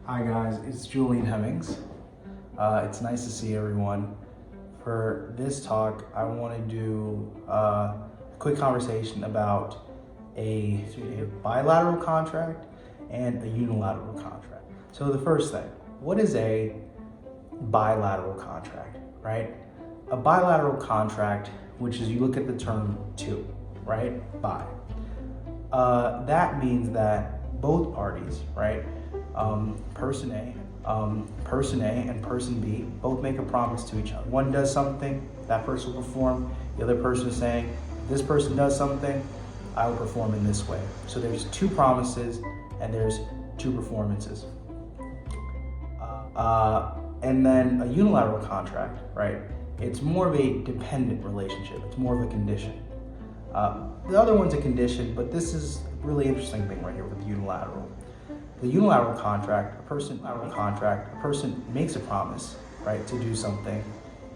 Hi guys, it's Julian Hemmings. It's nice to see everyone. For this talk, I want to do a quick conversation about a bilateral contract and a unilateral contract. So the first thing, what is a bilateral contract, right? A bilateral contract, which is you look at the term two, right? Bi. That means that both parties, right? Person A and person B both make a promise to each other. One does something, that person will perform. The other person is saying, if this person does something, I will perform in this way. So there's two promises and there's two performances. And then a unilateral contract, right? It's more of a dependent relationship. It's more of a condition. The other one's a condition, but this is a really interesting thing right here with unilateral. The unilateral contract, a person makes a promise, right, to do something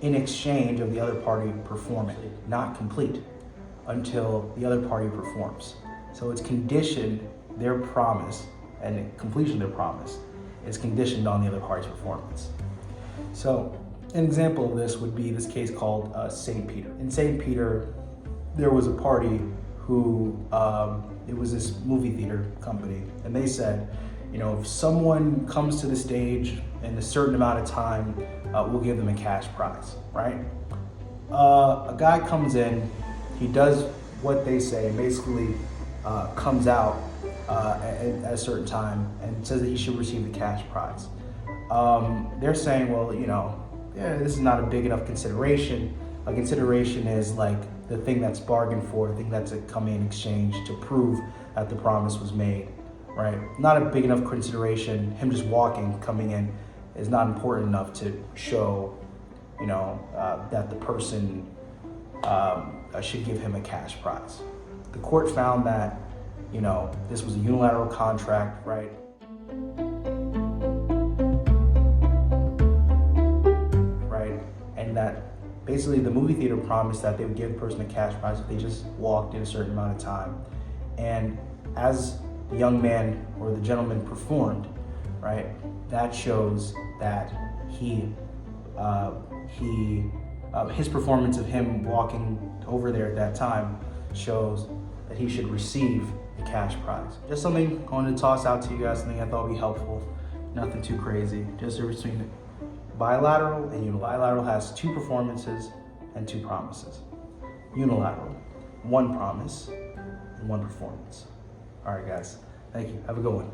in exchange of the other party performing, not complete until the other party performs. So it's conditioned, their promise and completion of their promise is conditioned on the other party's performance. So an example of this would be this case called St. Peter. In St. Peter, there was a party who, it was this movie theater company, and they said, you know, if someone comes to the stage in a certain amount of time, we'll give them a cash prize, right? A guy comes in, he does what they say, basically comes out at a certain time and says that he should receive the cash prize. They're saying, well, you know, yeah, this is not a big enough consideration. A consideration is like the thing that's bargained for, the thing that's coming in exchange to prove that the promise was made, right? Not a big enough consideration. Him just walking, coming in is not important enough to show, you know, that the person should give him a cash prize. The court found that, you know, this was a unilateral contract, right? And that basically the movie theater promised that they would give the person a cash prize if they just walked in a certain amount of time. And as the young man or the gentleman performed, right, that shows that his performance of him walking over there at that time shows that he should receive the cash prize. Just something I wanted to toss out to you guys, something I thought would be helpful. Nothing too crazy, just the difference between bilateral and unilateral has two performances and two promises. Unilateral, one promise and one performance. All right, guys. Thank you. Have a good one.